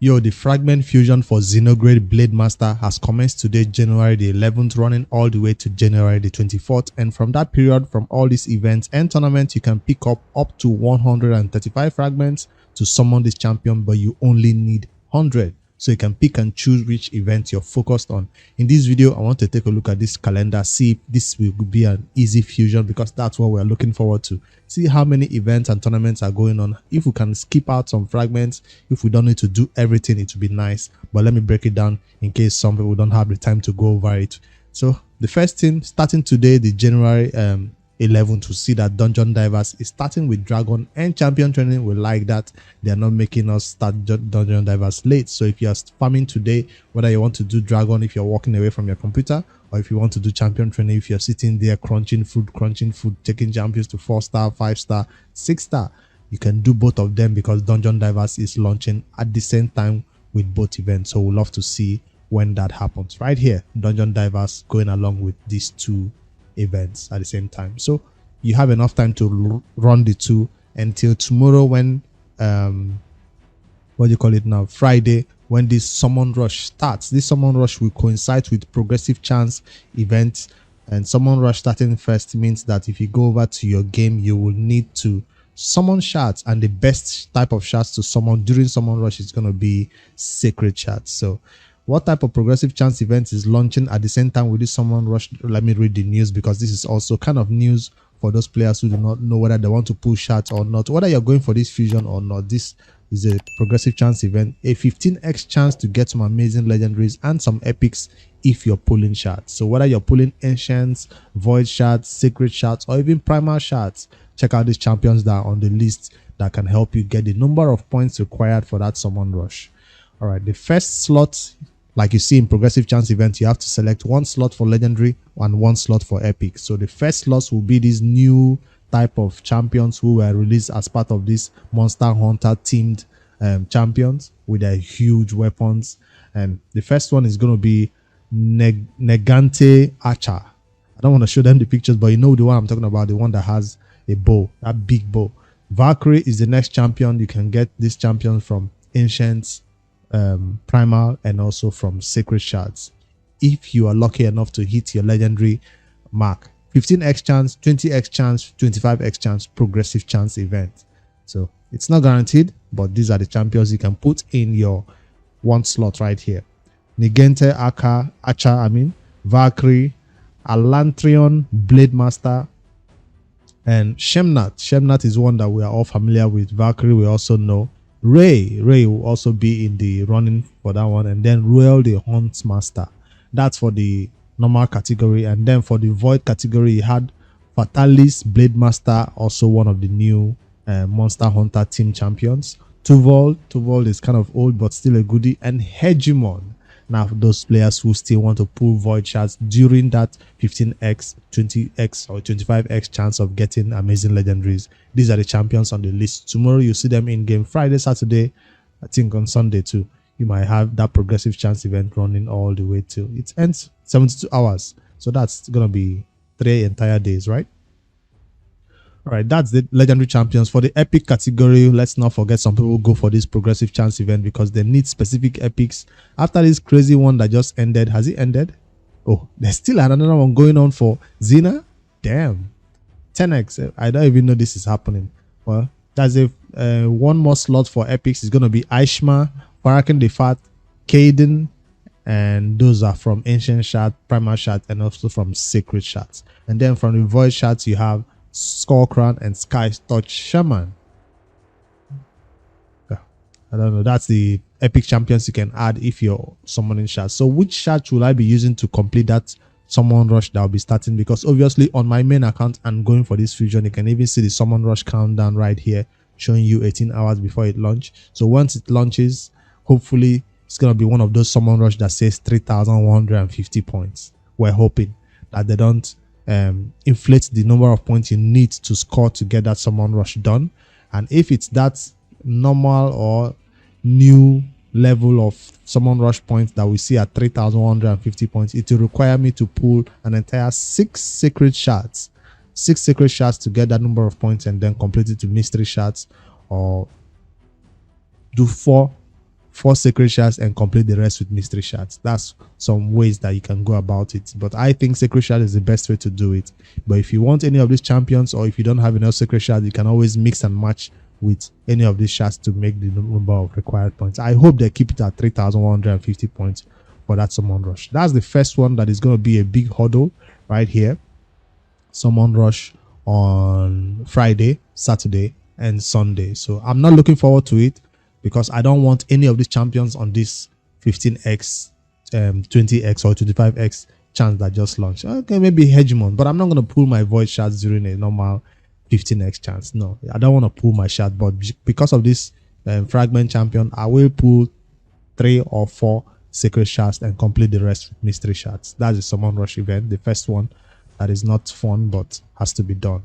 Yo, the Fragment fusion for Zinogre Blade Master has commenced today, January the 11th, running all the way to January the 24th. And from that period, from all these events and tournaments, you can pick up to 135 fragments to summon this champion, but you only need 100. So you can pick and choose which event you're focused on. In this video, I want to take a look at this calendar, see if this will be an easy fusion, because that's what we're looking forward to. See how many events and tournaments are going on. If we can skip out some fragments, if we don't need to do everything, it would be nice. But let me break it down in case some people don't have the time to go over it. So the first thing, starting today, the January 11 to see that Dungeon Divers is starting with Dragon and Champion Training. We like that they are not making us start Dungeon Divers late. So if you are farming today, whether you want to do Dragon if you're walking away from your computer, or if you want to do Champion Training if you're sitting there crunching food, taking champions to 4-star, 5-star, 6-star, you can do both of them because Dungeon Divers is launching at the same time with both events. So we'll love to see when that happens. Right here, Dungeon Divers going along with these two events at the same time. So you have enough time to run the two until tomorrow when what do you call it now, Friday, when this summon rush starts. This summon rush will coincide with progressive chance events, and summon rush starting first means that if you go over to your game, you will need to summon shards, and the best type of shards to summon during summon rush is going to be sacred shards. So what type of progressive chance event is launching at the same time with this summon rush? Let me read the news, because this is also kind of news for those players who do not know whether they want to pull shards or not, whether you're going for this fusion or not. This is a progressive chance event, a 15x chance to get some amazing legendaries and some epics if you're pulling shards. So whether you're pulling ancients, void shards, sacred shards, or even primal shards, check out these champions that are on the list that can help you get the number of points required for that summon rush. All right, the first slot, like you see in progressive chance event, you have to select one slot for legendary and one slot for epic. So the first slots will be these new type of champions who were released as part of this Monster Hunter themed champions with their huge weapons. And the first one is going to be Negante Archer. I don't want to show them the pictures, but you know the one I'm talking about, the one that has a bow, that big bow. Valkyrie is the next champion. You can get this champion from Ancients, primal, and also from sacred shards if you are lucky enough to hit your legendary mark. 15x chance, 20x chance, 25x chance, progressive chance event. So it's not guaranteed, but these are the champions you can put in your one slot right here. Negante Archer, Valkyrie, Alantrion Blade Master, and Shemnat. Shemnat is one that we are all familiar with. Valkyrie we also know. Ray will also be in the running for that one, and then Ruel the Huntsmaster. That's for the normal category. And then for the void category, you had Fatalis Blade Master, also one of the new Monster Hunter team champions. Tuvol is kind of old but still a goodie. And Hegemon. Now those players who still want to pull void shards during that 15x, 20x, or 25x chance of getting amazing legendaries, these are the champions on the list. Tomorrow you see them in game. Friday, Saturday, I think on Sunday too, you might have that progressive chance event running all the way till it ends 72 hours. So that's gonna be 3 entire days, right? All right, that's the legendary champions. For the epic category, let's not forget some people go for this progressive chance event because they need specific epics. After this crazy one that just ended, has it ended? Oh, there's still another one going on for Xena. Damn, 10x. I don't even know this is happening. Well, that's a one more slot for epics. It's gonna be Aishma, Farakin the Fat, Kaden, and those are from ancient shards, primal shards, and also from sacred shards. And then from the void shards, you have Skullcrown and Sky Touch Shaman. I don't know. That's the epic champions you can add if you're summoning shards. So which shard should I be using to complete that summon rush that will be starting? Because obviously on my main account I'm going for this fusion. You can even see the summon rush countdown right here showing you 18 hours before it launches. So once it launches, hopefully it's going to be one of those summon rush that says 3,150 points. We're hoping that they don't inflate the number of points you need to score to get that summon rush done. And if it's that normal or new level of summon rush points that we see at 3,150 points, it will require me to pull an entire 6 sacred shards to get that number of points, and then complete it to mystery shards, or do 4 4 sacred shards and complete the rest with mystery shards. That's some ways that you can go about it, but I think sacred shard is the best way to do it. But if you want any of these champions, or if you don't have enough sacred shards, you can always mix and match with any of these shards to make the number of required points. I hope they keep it at 3,150 points for that summon rush. That's the first one that is going to be a big hurdle right here. Summon rush on Friday, Saturday, and Sunday. So I'm not looking forward to it, because I don't want any of these champions on this 15x, 20x, or 25x chance that just launched. Okay, maybe Hegemon, but I'm not going to pull my void shards during a normal 15x chance. No, I don't want to pull my shard, but because of this fragment champion, I will pull 3 or 4 sacred shards and complete the rest with mystery shards. That's the summon rush event, the first one that is not fun but has to be done.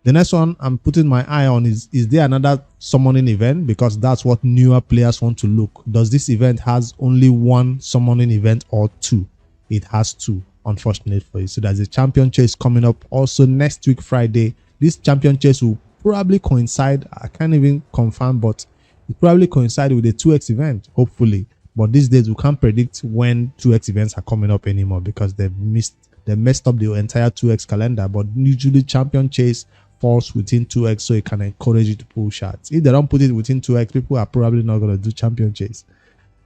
The next one I'm putting my eye on is there another summoning event, because that's what newer players want to look. Does this event has only one summoning event or 2? It has 2, unfortunately for you. So there's a champion chase coming up also next week, Friday. This champion chase will probably coincide, I can't even confirm, but it probably coincide with the 2x event, hopefully. But these days we can't predict when 2x events are coming up anymore, because they messed up the entire 2x calendar. But usually champion chase falls within 2x, so it can encourage you to pull shards. If they don't put it within 2x, people are probably not going to do champion chase,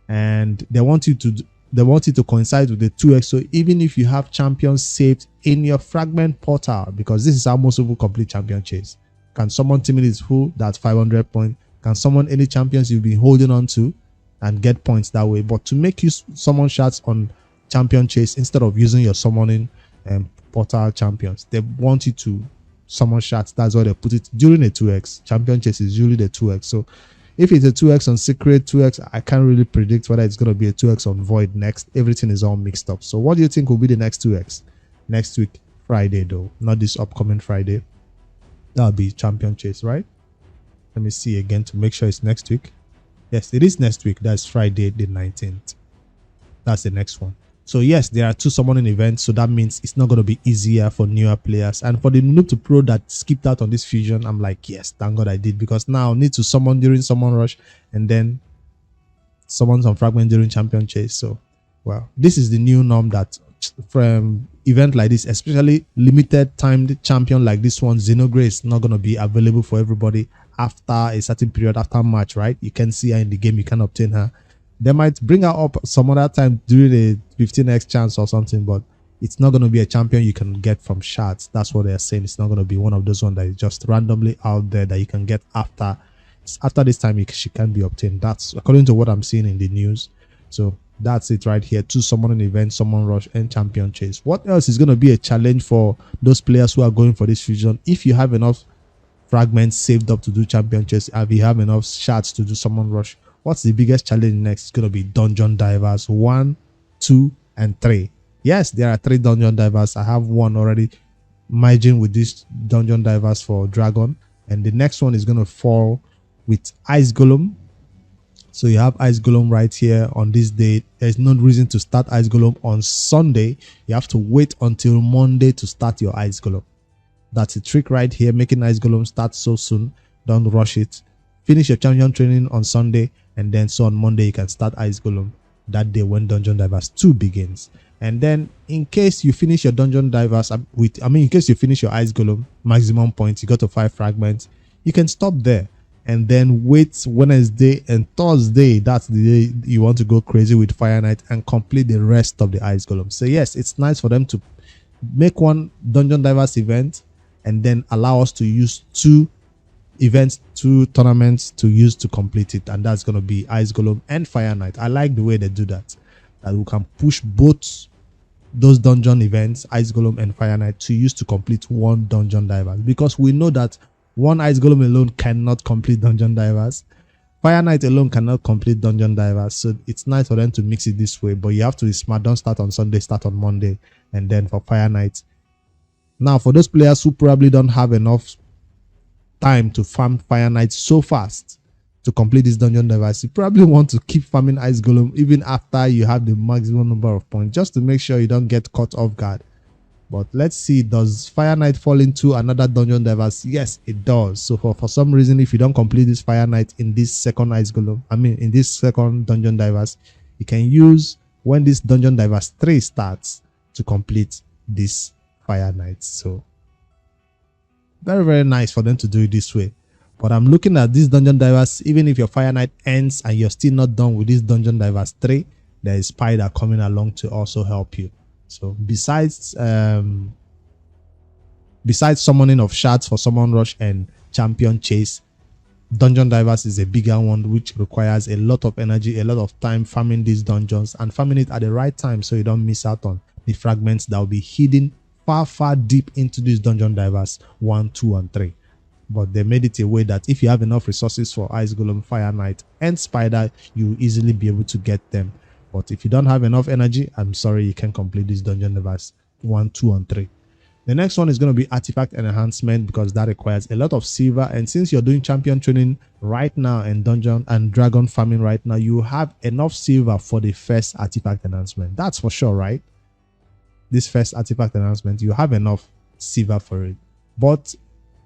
and they want you to coincide with the 2x. So even if you have champions saved in your fragment portal, because this is how most people complete champion chase. Can someone team is full, that's 500 points. Can someone any champions you've been holding on to and get points that way. But to make you summon shards on champion chase instead of using your summoning portal champions, they want you to summon shards. That's why they put it during a 2x. Champion chase is usually the 2x. So if it's a 2x on secret, 2x, I can't really predict whether it's going to be a 2x on void next. Everything is all mixed up. So what do you think will be the next 2x? Next week, Friday though, not this upcoming Friday. That'll be champion chase, right? Let me see again to make sure it's next week. Yes, it is next week. That's Friday the 19th. That's the next one. So yes, there are 2 summoning events, so that means it's not going to be easier for newer players. And for the noob to pro that skipped out on this fusion, I'm like, yes, thank God I did, because now I need to summon during summon rush and then summon some fragment during champion chase. So, well, this is the new norm, that from event like this, especially limited timed champion like this one, Zinogre is not going to be available for everybody after a certain period, after match, right? You can see her in the game, you can obtain her. They might bring her up some other time during a 15x chance or something, but it's not going to be a champion you can get from shards. That's what they're saying. It's not going to be one of those ones that is just randomly out there that you can get after this time. She can be obtained. That's according to what I'm seeing in the news. So that's it right here. 2 summoning events, summon rush and champion chase. What else is going to be a challenge for those players who are going for this fusion? If you have enough fragments saved up to do champion chase, if you have enough shards to do summon rush, what's the biggest challenge next? It's going to be dungeon divers 1, 2, and 3. Yes, there are 3 dungeon divers. I have one already merging with this dungeon divers for dragon, and the next one is going to fall with ice golem. So you have ice golem right here on this date. There's no reason to start ice golem on Sunday. You have to wait until Monday to start your ice golem. That's a trick right here, making ice golem start so soon. Don't rush it. Finish your champion training on Sunday, and then so on Monday you can start ice golem that day when dungeon divers 2 begins. And then in case you finish your dungeon divers in case you finish your ice golem maximum points, you got to 5 fragments, you can stop there and then wait Wednesday and Thursday. That's the day you want to go crazy with Fire Knight and complete the rest of the ice golem. So yes, it's nice for them to make one dungeon divers event and then allow us to use 2 events, 2 tournaments to use to complete it, and that's going to be ice golem and Fire Knight. I like the way they do that we can push both those dungeon events, ice golem and Fire Knight, to use to complete one dungeon divers, because we know that one ice golem alone cannot complete dungeon divers. Fire Knight alone cannot complete dungeon divers. So it's nice for them to mix it this way, but you have to be smart. Don't start on Sunday, start on Monday. And then for Fire Knight, now for those players who probably don't have enough time to farm Fire Knight so fast to complete this dungeon divers, you probably want to keep farming ice golem even after you have the maximum number of points, just to make sure you don't get caught off guard. But let's see, does Fire Knight fall into another Dungeon Divers? Yes, it does. So for some reason, if you don't complete this Fire Knight in this second Ice Golem, in this second Dungeon Divers, you can use when this Dungeon Divers 3 starts to complete this Fire Knight. So very, very nice for them to do it this way. But I'm looking at these Dungeon Divers, even if your Fire Knight ends and you're still not done with this Dungeon Divers 3, there is Spider coming along to also help you. So besides summoning of shards for summon rush and champion chase, Dungeon Divers is a bigger one which requires a lot of energy, a lot of time farming these dungeons and farming it at the right time so you don't miss out on the fragments that will be hidden far deep into these Dungeon Divers 1, 2 and 3. But they made it a way that if you have enough resources for Ice Golem, Fire Knight and Spider, you will easily be able to get them. But if you don't have enough energy, I'm sorry, you can't complete this Dungeon Divers 1, 2 and 3. The next one is going to be Artifact Enhancement because that requires a lot of silver. And since you're doing champion training right now and dungeon and dragon farming right now, you have enough silver for the first Artifact Enhancement. That's for sure, right? This first Artifact Enhancement, you have enough silver for it. But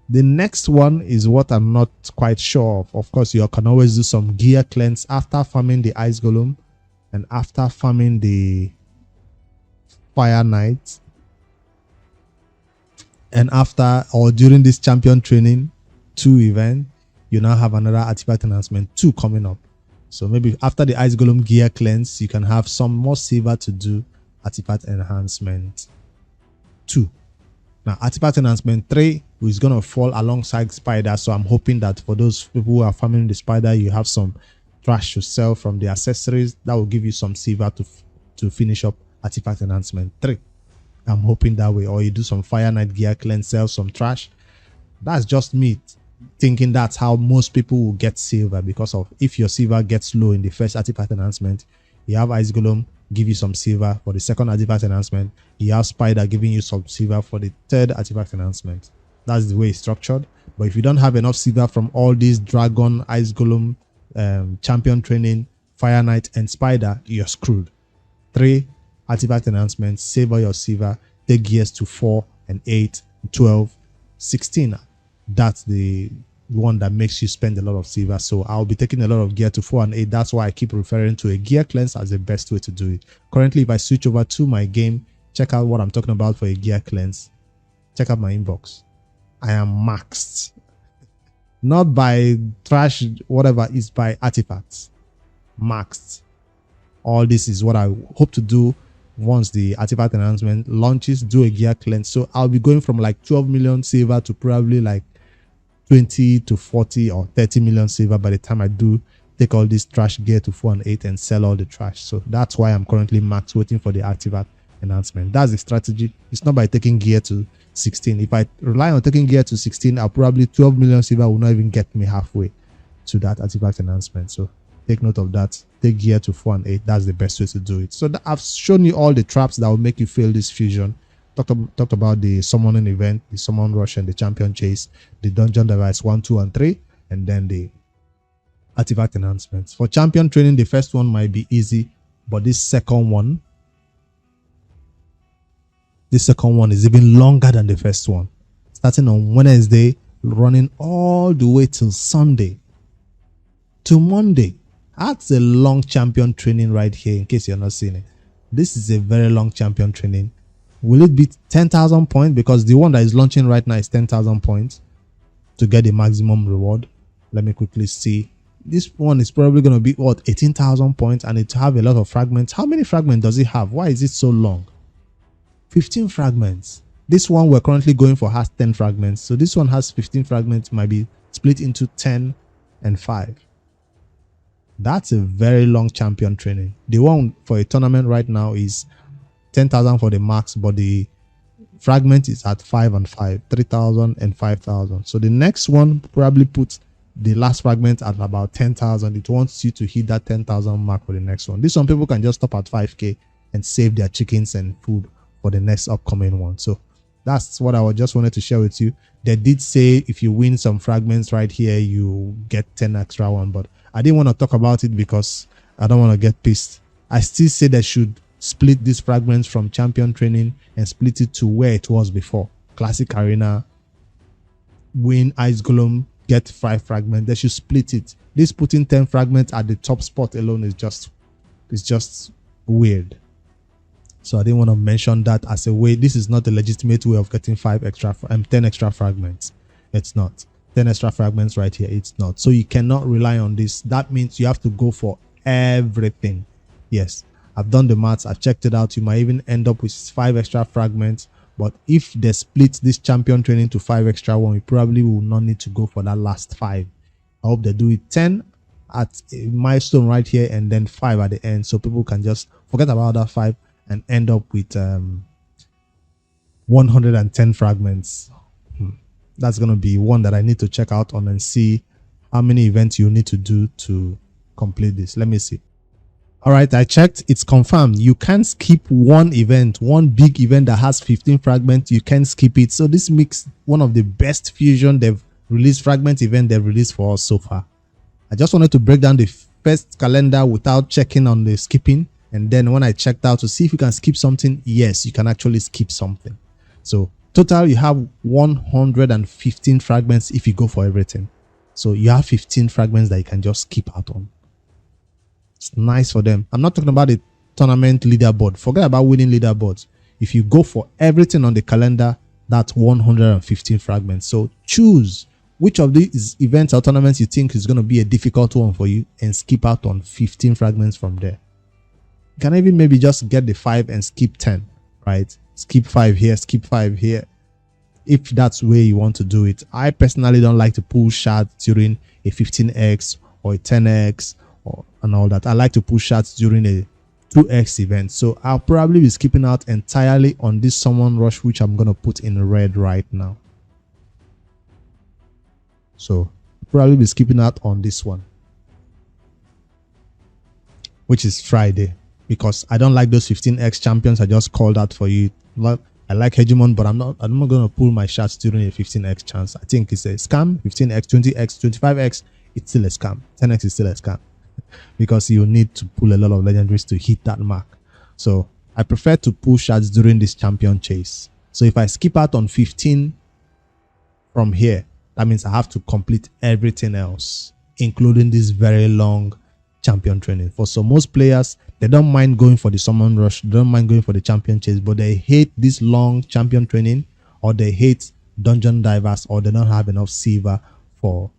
the next one is what I'm not quite sure of. Of course, you can always do some gear cleanse after farming the Ice Golem and after farming the Fire Knight. And after or during this champion training 2 event, you now have another Artifact Enhancement 2 coming up. So maybe after the Ice Golem gear cleanse, you can have some more silver to do Artifact Enhancement 2. Now, Artifact Enhancement 3 is going to fall alongside Spider. So I'm hoping that for those people who are farming the Spider, you have some trash to sell from the accessories that will give you some silver to finish up Artifact Enhancement 3. I'm hoping that way. Or you do some Fire Knight gear cleanse, sell some trash. That's just me thinking that's how most people will get silver, because of if your silver gets low in the first Artifact Enhancement, you have Ice Golem give you some silver for the second Artifact Enhancement. You have Spider giving you some silver for the third Artifact Enhancement. That's the way it's structured. But if you don't have enough silver from all these Dragon, Ice Golem, Champion Training, Fire Knight, and Spider, you're screwed. 3 Artifact Enhancements, save all your silver, take gears to 4 and 8, 12, 16. That's the one that makes you spend a lot of silver. So I'll be taking a lot of gear to 4 and 8. That's why I keep referring to a gear cleanse as the best way to do it. Currently, if I switch over to my game, check out what I'm talking about for a gear cleanse. Check out my inbox. I am maxed. Not by trash, whatever, it's by artifacts. Maxed. All this is what I hope to do once the Artifact Enhancement launches, do a gear cleanse. So I'll be going from like 12 million silver to probably like 20 to 40 or 30 million silver by the time I do take all this trash gear to 4 and 8 and sell all the trash. So that's why I'm currently maxed, waiting for the Artifact Enhancement. That's the strategy. It's not by taking gear to 16. If I rely on taking gear to 16, I'll probably 12 million silver will not even get me halfway to that Artifact Enhancement. So take note of that. Take gear to 4 and 8. That's the best way to do it. So I've shown you all the traps that will make you fail this fusion. Talked about the summoning event, the summon rush and the champion chase, the dungeon device 1, 2 and 3, and then the artifact enhancements. For champion training, the first one might be easy, but this second one is even longer than the first one. Starting on Wednesday, running all the way till Sunday to Monday. That's a long champion training right here, in case you're not seeing it. This is a very long champion training. Will it be 10,000 points? Because the one that is launching right now is 10,000 points to get the maximum reward. Let me quickly see. This one is probably going to be what, 18,000 points, and it have a lot of fragments. How many fragments does it have? Why is it so long? 15 fragments. This one we're currently going for has 10 fragments. So this one has 15 fragments, might be split into 10 and 5. That's a very long champion training. The one for a tournament right now is 10,000 for the max, but the fragment is at 5 and 5, 3,000 and 5,000. So the next one probably puts the last fragment at about 10,000. It wants you to hit that 10,000 mark for the next one. This one, people can just stop at 5k and save their chickens and food for the next upcoming one. So that's what I just wanted to share with you. They did say if you win some fragments right here, you get 10 extra one, but I didn't want to talk about it because I don't want to get pissed. I still say they should split these fragments from champion training and split it to where it was before. Classic arena, win ice golem, get 5 fragments. They should split it. This putting 10 fragments at the top spot alone is just weird. So I didn't want to mention that as a way. This is not a legitimate way of getting 10 extra fragments. It's not 10 extra fragments right here. It's not. So you cannot rely on this. That means you have to go for everything. Yes, I've done the maths. I've checked it out. You might even end up with 5 extra fragments. But if they split this champion training to 5 extra one, we probably will not need to go for that last 5. I hope they do it 10 at a milestone right here and then 5 at the end, so people can just forget about that 5 and end up with 110 fragments. That's going to be one that I need to check out on and see how many events you need to do to complete this. Let me see. All right, I checked. It's confirmed. You can't skip one event, one big event that has 15 fragments. You can't skip it. So this makes one of the best fusion they've released fragment event they've released for us so far. I just wanted to break down the first calendar without checking on the skipping. And then when I checked out to see if you can skip something, yes, you can actually skip something. So total, you have 115 fragments if you go for everything. So you have 15 fragments that you can just skip out on. It's nice for them. I'm not talking about the tournament leaderboard. Forget about winning leaderboards. If you go for everything on the calendar, that's 115 fragments. So choose which of these events or tournaments you think is going to be a difficult one for you and skip out on 15 fragments from there. You can even maybe just get the 5 and skip 10, right? Skip 5 here, skip 5 here, if that's where you want to do it. I personally don't like to pull shards during a 15x or a 10x and all that. I like to pull shards during a 2x event. So I'll probably be skipping out entirely on this summon rush, which I'm going to put in red right now. So I'll probably be skipping out on this one, which is Friday, because I don't like those 15x champions I just called out for you. I like Hegemon, but I'm not going to pull my shots during a 15x chance. I think it's a scam. 15x, 20x, 25x, it's still a scam. 10x is still a scam because you need to pull a lot of legendaries to hit that mark. So I prefer to pull shots during this champion chase. So if I skip out on 15 from here, that means I have to complete everything else, including this very long champion training. For so most players, they don't mind going for the summon rush, they don't mind going for the champion chase, but they hate this long champion training, or they hate dungeon divers, or they don't have enough silver for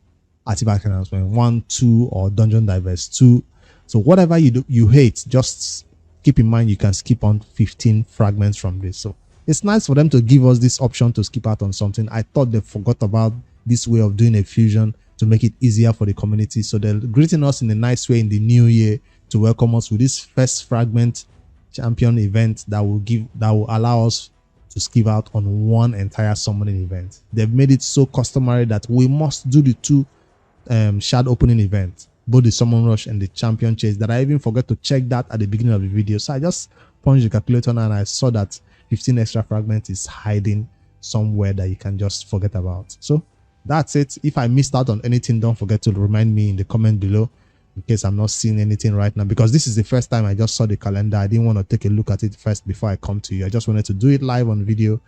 artifact announcement 1, 2, or dungeon divers 2. So whatever you do, you hate, just keep in mind you can skip on 15 fragments from this. So it's nice for them to give us this option to skip out on something. I thought they forgot about this way of doing a fusion to make it easier for the community. So they're greeting us in a nice way in the new year to welcome us with this first fragment champion event that will allow us to skip out on one entire summoning event. They've made it so customary that we must do the 2 shard opening events, both the summon rush and the champion chase, that I even forgot to check that at the beginning of the video. So I just punched the calculator and I saw that 15 extra fragments is hiding somewhere that you can just forget about. So that's it. If I missed out on anything, don't forget to remind me in the comment below, in case I'm not seeing anything right now, because this is the first time I just saw the calendar. I didn't want to take a look at it first before I come to you. I just wanted to do it live on video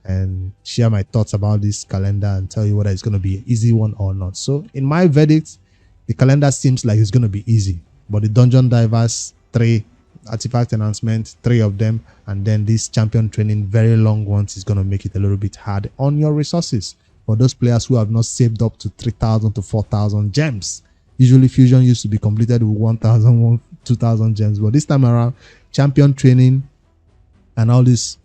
and share my thoughts about this calendar and tell you whether it's going to be an easy one or not. So in my verdict, the calendar seems like it's going to be easy, but the dungeon divers 3, artifact announcement 3 of them, and then this champion training very long ones is going to make it a little bit hard on your resources. For those players who have not saved up to 3,000 to 4,000 gems, usually fusion used to be completed with 1,000, 2,000 gems, but this time around, champion training and all these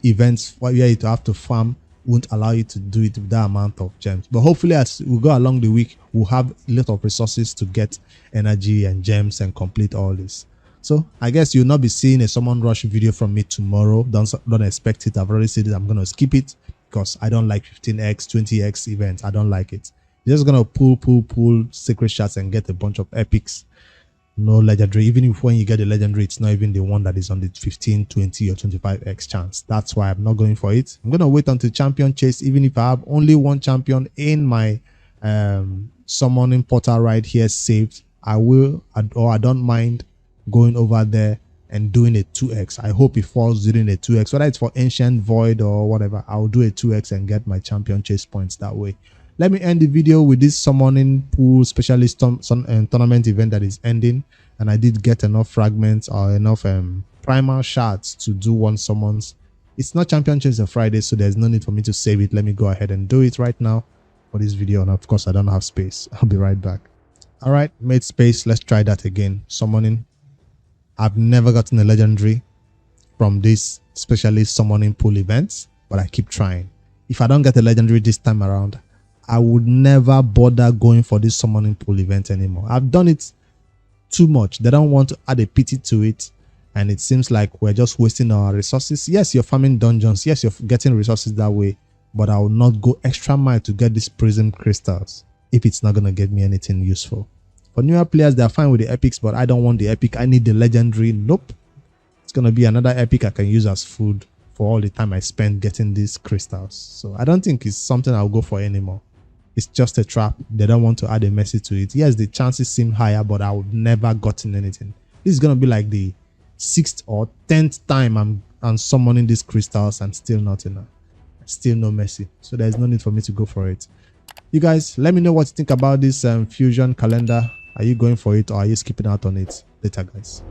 events where you have to farm won't allow you to do it with that amount of gems. But hopefully, as we go along the week, we'll have a lot of resources to get energy and gems and complete all this. So I guess you'll not be seeing a summon rush video from me tomorrow. Don't expect it. I've already said it. I'm going to skip it because I don't like 15x, 20x events. I don't like it. You're just going to pull secret shots and get a bunch of epics. No legendary. Even if when you get the legendary, it's not even the one that is on the 15, 20, or 25x chance. That's why I'm not going for it. I'm going to wait until champion chase. Even if I have only one champion in my summoning portal right here saved, I will, or I don't mind going over there and doing a 2x. I hope it falls during a 2x, whether it's for Ancient Void or whatever. I'll do a 2x and get my champion chase points that way. Let me end the video with this summoning pool specialist tournament event that is ending, and I did get enough fragments or enough primal shards to do one summons. It's not champion chase on Friday, so there's no need for me to save it. Let me go ahead and do it right now for this video, and of course I don't have space. I'll be right back. All right, made space. Let's try that again. Summoning. I've never gotten a legendary from this specialist summoning pool events, but I keep trying. If I don't get a legendary this time around, I would never bother going for this summoning pool event anymore. I've done it too much. They don't want to add a pity to it, and it seems like we're just wasting our resources. Yes, you're farming dungeons. Yes, you're getting resources that way, but I will not go extra mile to get these prism crystals if it's not going to get me anything useful. For newer players, they're fine with the epics, but I don't want the epic. I need the legendary. Nope. It's going to be another epic I can use as food for all the time I spend getting these crystals. So I don't think it's something I'll go for anymore. It's just a trap. They don't want to add a message to it. Yes, the chances seem higher, but I would never gotten anything. This is going to be like the 6th or 10th time I'm summoning these crystals and still not enough. Still no mercy. So there's no need for me to go for it. You guys, let me know what you think about this fusion calendar. Are you going for it or are you skipping out on it? Later, guys.